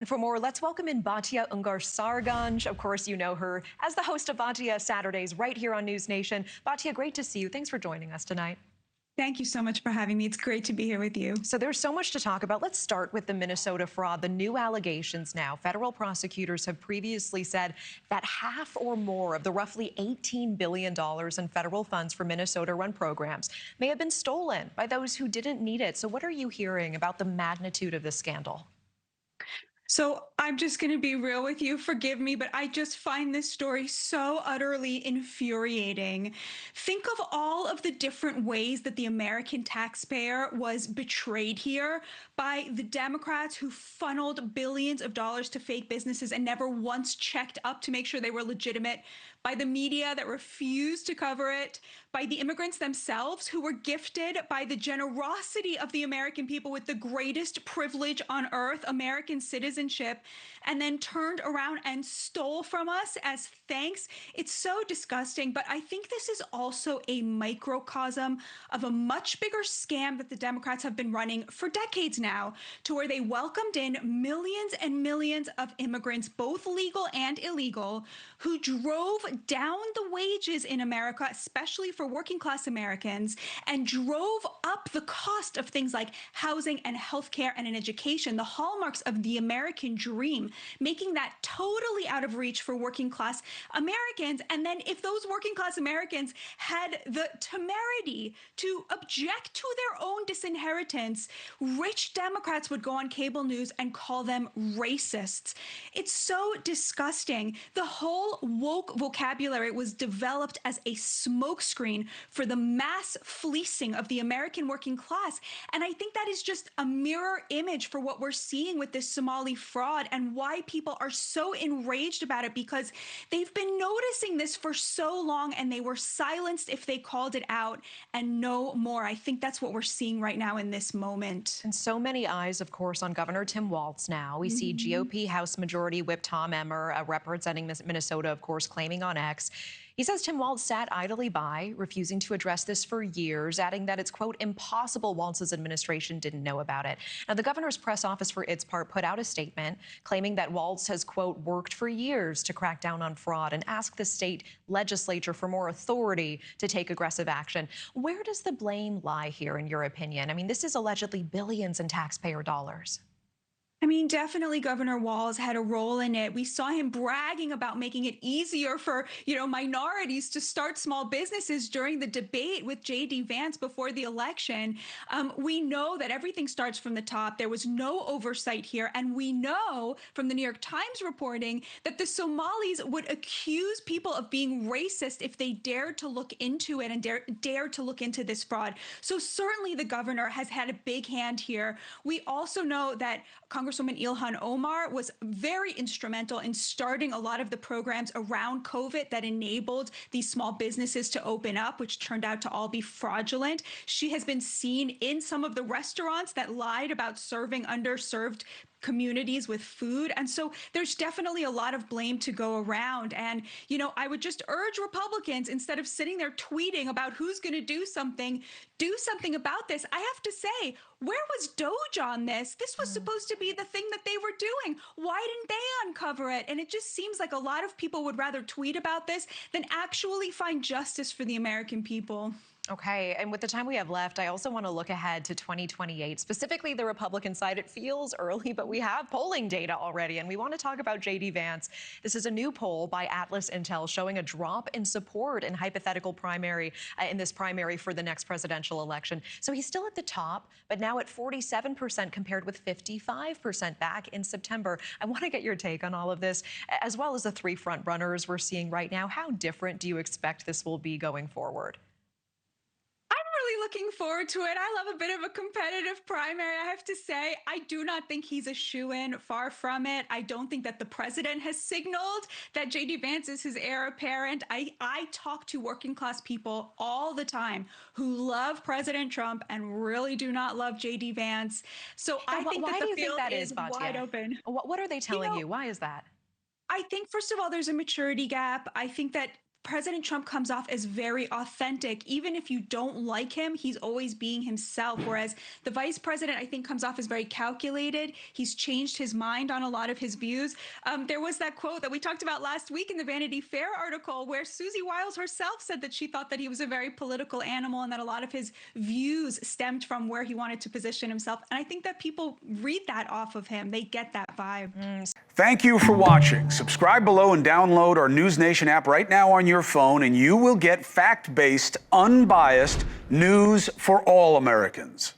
And for more, let's welcome in Batya Ungar-Sargon. Of course, you know her as the host of Batya Saturdays right here on News Nation. Batya, great to see you. Thanks for joining us tonight. Thank you so much for having me. It's great to be here with you. So there's so much to talk about. Let's start with the Minnesota fraud, the new allegations now. Federal prosecutors have previously said that half or more of the roughly $18 billion in federal funds for Minnesota-run programs may have been stolen by those who didn't need it. So what are you hearing about the magnitude of this scandal? So I'm just going to be real with you. Forgive me, but I just find this story so utterly infuriating. Think of all of the different ways that the American taxpayer was betrayed here by the Democrats who funneled billions of dollars to fake businesses and never once checked up to make sure they were legitimate, by the media that refused to cover it, by the immigrants themselves who were gifted by the generosity of the American people with the greatest privilege on earth, American citizenship, and then turned around and stole from us as thanks. It's so disgusting, but I think this is also a microcosm of a much bigger scam that the Democrats have been running for decades now, to where they welcomed in millions and millions of immigrants, both legal and illegal, who drove down the wages in America, especially for working class Americans, and drove up the cost of things like housing and healthcare and an education, the hallmarks of the American dream, making that totally out of reach for working class Americans. And then if those working class Americans had the temerity to object to their own disinheritance, rich Democrats would go on cable news and call them racists. It's so disgusting. The whole woke vocabulary was developed as a smokescreen for the mass fleecing of the American working class. And I think that is just a mirror image for what we're seeing with this Somali fraud and why people are so enraged about it, because they've been noticing this for so long and they were silenced if they called it out, and no more. I think that's what we're seeing right now in this moment. And so many eyes, of course, on Governor Tim Walz now. We see GOP House Majority Whip Tom Emmer, representing Minnesota, of course, claiming on X. He says Tim Walz sat idly by, refusing to address this for years, adding that it's, quote, impossible Walz's administration didn't know about it. Now, the governor's press office, for its part, put out a statement claiming that Walz has, quote, worked for years to crack down on fraud and asked the state legislature for more authority to take aggressive action. Where does the blame lie here, in your opinion? I mean, this is allegedly billions in taxpayer dollars. I mean, definitely Governor Walz had a role in it. We saw him bragging about making it easier for, minorities to start small businesses during the debate with J.D. Vance before the election. We know that everything starts from the top. There was no oversight here. And we know from the New York Times reporting that the Somalis would accuse people of being racist if they dared to look into it and dare to look into this fraud. So certainly the governor has had a big hand here. We also know that Congresswoman Ilhan Omar was very instrumental in starting a lot of the programs around COVID that enabled these small businesses to open up, which turned out to all be fraudulent. She has been seen in some of the restaurants that lied about serving underserved communities with food. And so there's definitely a lot of blame to go around. And, I would just urge Republicans, instead of sitting there tweeting about who's going to do something about this. I have to say, where was Doge on this? This was supposed to be the thing that they were doing. Why didn't they uncover it? And it just seems like a lot of people would rather tweet about this than actually find justice for the American people. Okay, and with the time we have left, I also want to look ahead to 2028, specifically the Republican side. It feels early, but we have polling data already, and we want to talk about J.D. Vance. This is a new poll by Atlas Intel showing a drop in support in hypothetical primary, in this primary for the next presidential election. So he's still at the top, but now at 47% compared with 55% back in September. I want to get your take on all of this, as well as the three front runners we're seeing right now. How different do you expect this will be going forward? Looking forward to it. I love a bit of a competitive primary, I have to say. I do not think he's a shoo-in, far from it. I don't think that the president has signaled that J.D. Vance is his heir apparent. I talk to working class people all the time who love President Trump and really do not love J.D. Vance. So I think that the field is wide open. What are they telling you? Why is that? I think, first of all, there's a maturity gap. I think that President Trump comes off as very authentic. Even if you don't like him, he's always being himself. Whereas the vice president, I think, comes off as very calculated. He's changed his mind on a lot of his views. There was that quote that we talked about last week in the Vanity Fair article where Susie Wiles herself said that she thought that he was a very political animal and that a lot of his views stemmed from where he wanted to position himself. And I think that people read that off of him. They get that vibe. Thank you for watching. Subscribe below and download our NewsNation app right now on your phone, and you will get fact-based, unbiased news for all Americans.